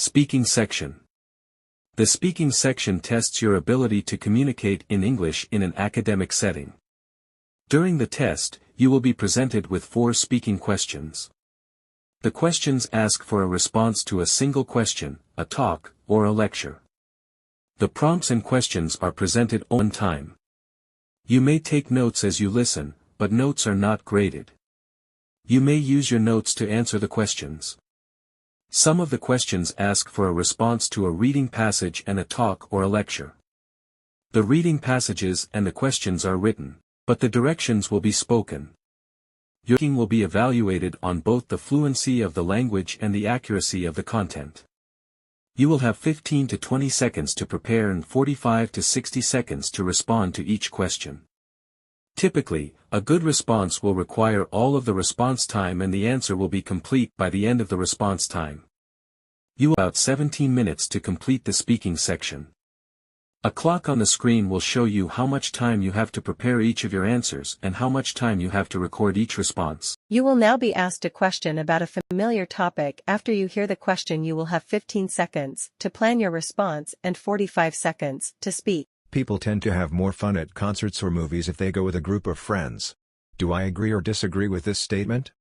Speaking section. The speaking section tests your ability to communicate in English in an academic setting. During the test, you will be presented with 4 speaking questions. The questions ask for a response to a single question, a talk, or a lecture. The prompts and questions are presented on time. You may take notes as you listen, but notes are not graded. You may use your notes to answer the questions. Some of the questions ask for a response to a reading passage and a talk or a lecture. The reading passages and the questions are written, but the directions will be spoken. Your speaking will be evaluated on both the fluency of the language and the accuracy of the content. You will have 15 to 20 seconds to prepare and 45 to 60 seconds to respond to each question. Typically, a good response will require all of the response time and the answer will be complete by the end of the response time. You will have about 17 minutes to complete the speaking section. A clock on the screen will show you how much time you have to prepare each of your answers and how much time you have to record each response. You will now be asked a question about a familiar topic. After you hear the question, you will have 15 seconds to plan your response and 45 seconds to speak. People tend to have more fun at concerts or movies if they go with a group of friends. Do I agree or disagree with this statement?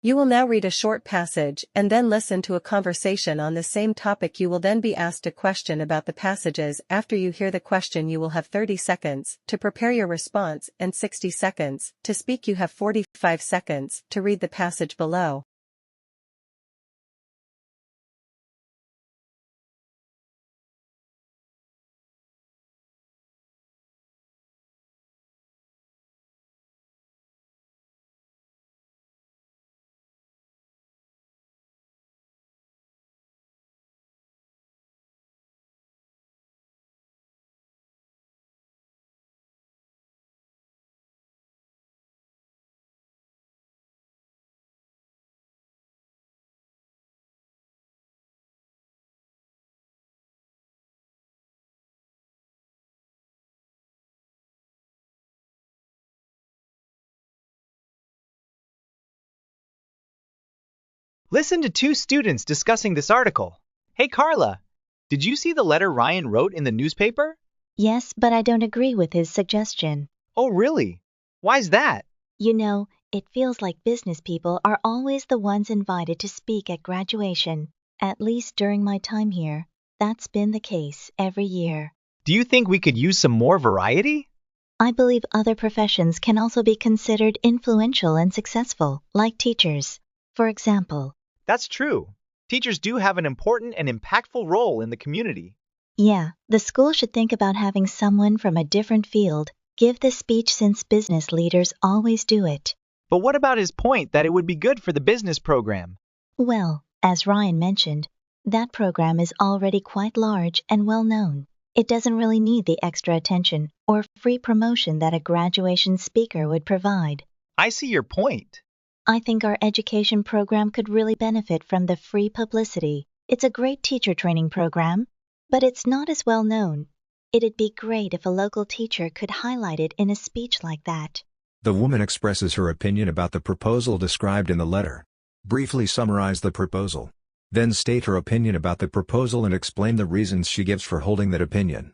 You will now read a short passage and then listen to a conversation on the same topic. You will then be asked a question about the passages. After you hear the question, you will have 30 seconds to prepare your response and 60 seconds to speak. You have 45 seconds to read the passage below. Listen to 2 students discussing this article. Hey Carla, did you see the letter Ryan wrote in the newspaper? Yes, but I don't agree with his suggestion. Oh really? Why's that? You know, it feels like business people are always the ones invited to speak at graduation. At least during my time here, that's been the case every year. Do you think we could use some more variety? I believe other professions can also be considered influential and successful, like teachers, for example. That's true. Teachers do have an important and impactful role in the community. Yeah, the school should think about having someone from a different field give the speech since business leaders always do it. But what about his point that it would be good for the business program? Well, as Ryan mentioned, that program is already quite large and well known. It doesn't really need the extra attention or free promotion that a graduation speaker would provide. I see your point. I think our education program could really benefit from the free publicity. It's a great teacher training program, but it's not as well known. It'd be great if a local teacher could highlight it in a speech like that. The woman expresses her opinion about the proposal described in the letter. Briefly summarize the proposal. Then state her opinion about the proposal and explain the reasons she gives for holding that opinion.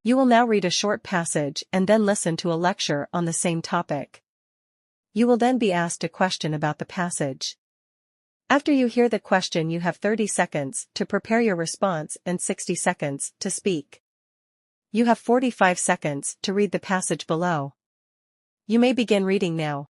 You will now read a short passage and then listen to a lecture on the same topic. You will then be asked a question about the passage. After you hear the question, you have 30 seconds to prepare your response and 60 seconds to speak. You have 45 seconds to read the passage below. You may begin reading now.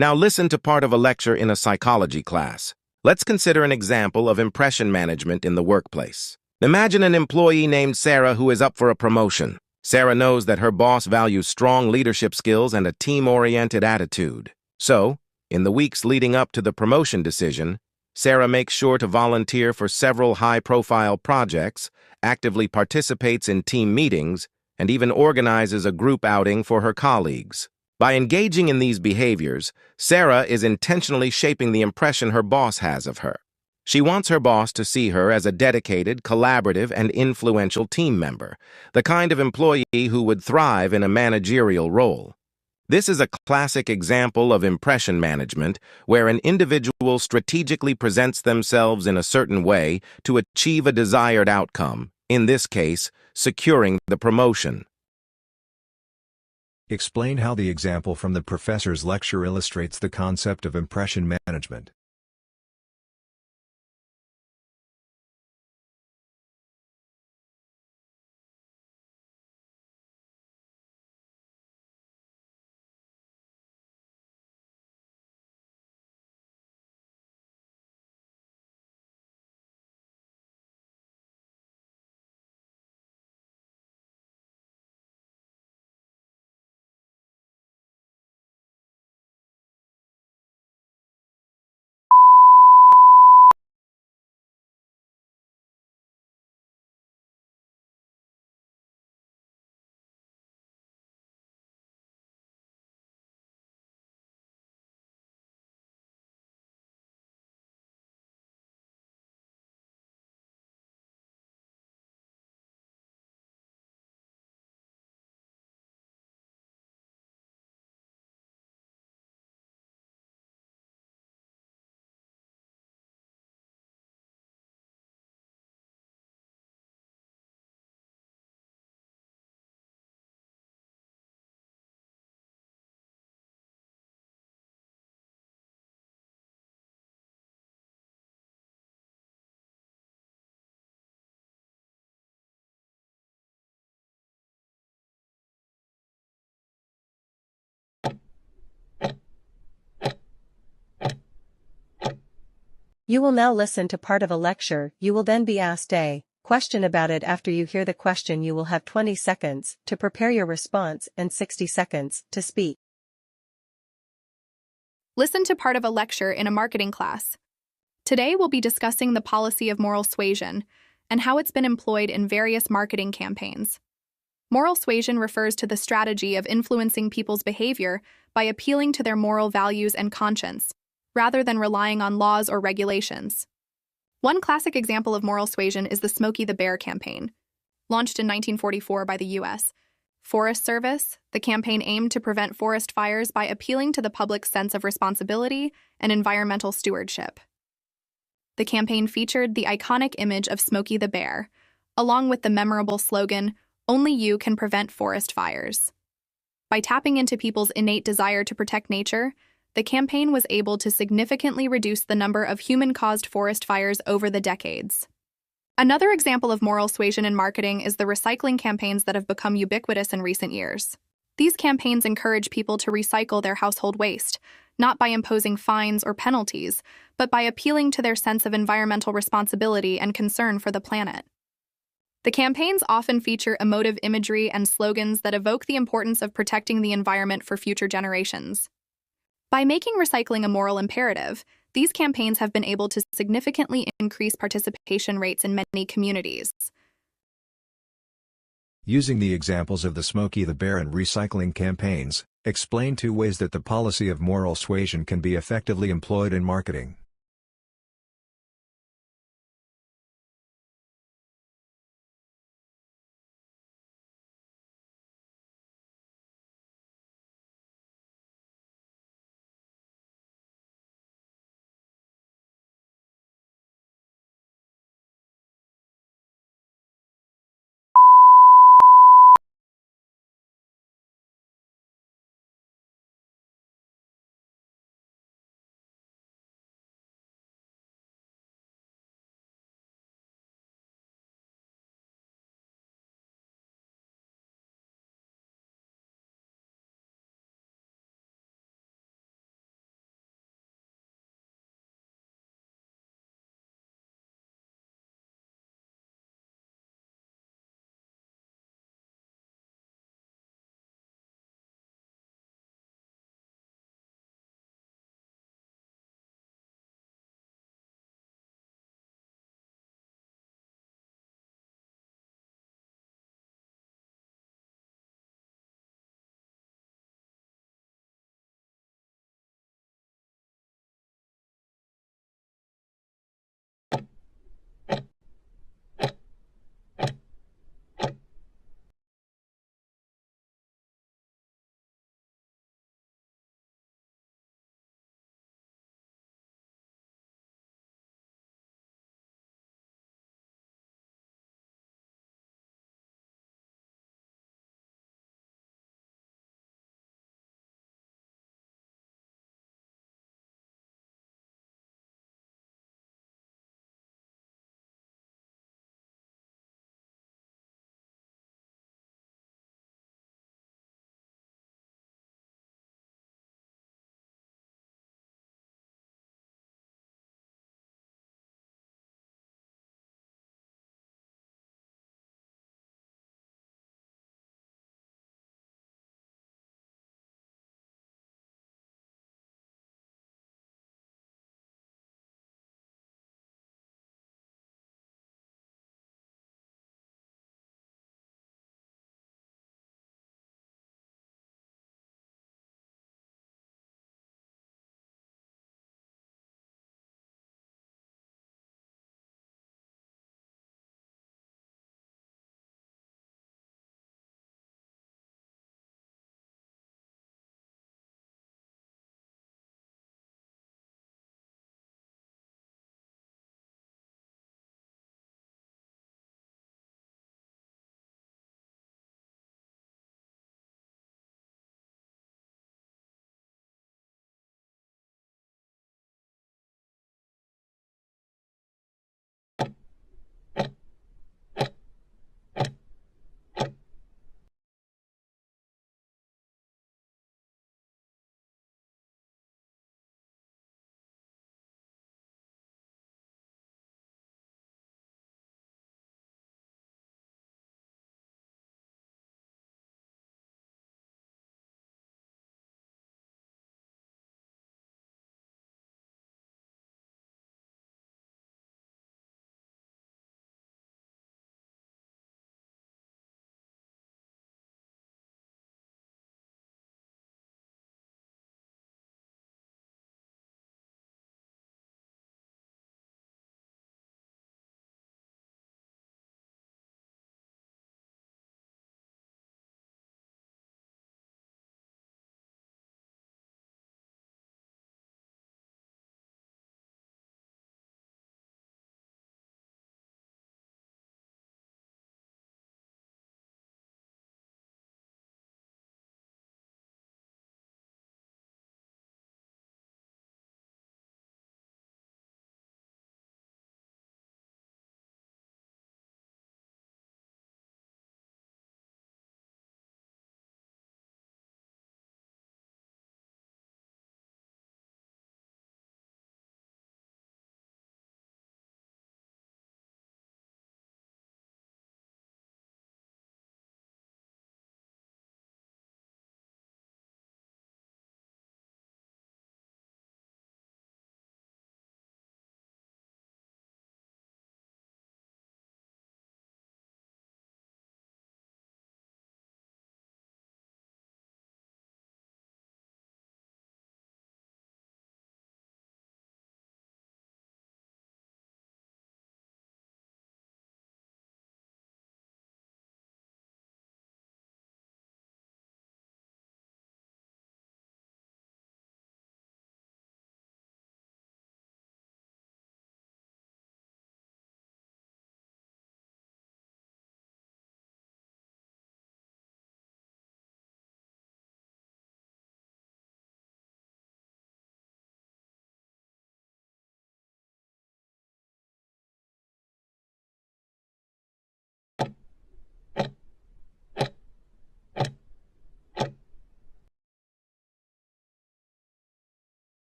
Now listen to part of a lecture in a psychology class. Let's consider an example of impression management in the workplace. Imagine an employee named Sarah who is up for a promotion. Sarah knows that her boss values strong leadership skills and a team-oriented attitude. So, in the weeks leading up to the promotion decision, Sarah makes sure to volunteer for several high-profile projects, actively participates in team meetings, and even organizes a group outing for her colleagues. By engaging in these behaviors, Sarah is intentionally shaping the impression her boss has of her. She wants her boss to see her as a dedicated, collaborative, and influential team member, the kind of employee who would thrive in a managerial role. This is a classic example of impression management, where an individual strategically presents themselves in a certain way to achieve a desired outcome, in this case, securing the promotion. Explain how the example from the professor's lecture illustrates the concept of impression management. You will now listen to part of a lecture. You will then be asked a question about it. After you hear the question, you will have 20 seconds to prepare your response and 60 seconds to speak. Listen to part of a lecture in a marketing class. Today we'll be discussing the policy of moral suasion and how it's been employed in various marketing campaigns. Moral suasion refers to the strategy of influencing people's behavior by appealing to their moral values and conscience, rather than relying on laws or regulations. One classic example of moral suasion is the Smokey the Bear campaign. Launched in 1944 by the U.S. Forest Service, the campaign aimed to prevent forest fires by appealing to the public's sense of responsibility and environmental stewardship. The campaign featured the iconic image of Smokey the Bear, along with the memorable slogan, "Only you can prevent forest fires." By tapping into people's innate desire to protect nature, the campaign was able to significantly reduce the number of human-caused forest fires over the decades. Another example of moral suasion in marketing is the recycling campaigns that have become ubiquitous in recent years. These campaigns encourage people to recycle their household waste, not by imposing fines or penalties, but by appealing to their sense of environmental responsibility and concern for the planet. The campaigns often feature emotive imagery and slogans that evoke the importance of protecting the environment for future generations. By making recycling a moral imperative, these campaigns have been able to significantly increase participation rates in many communities. Using the examples of the Smokey the Bear and recycling campaigns, explain 2 ways that the policy of moral suasion can be effectively employed in marketing.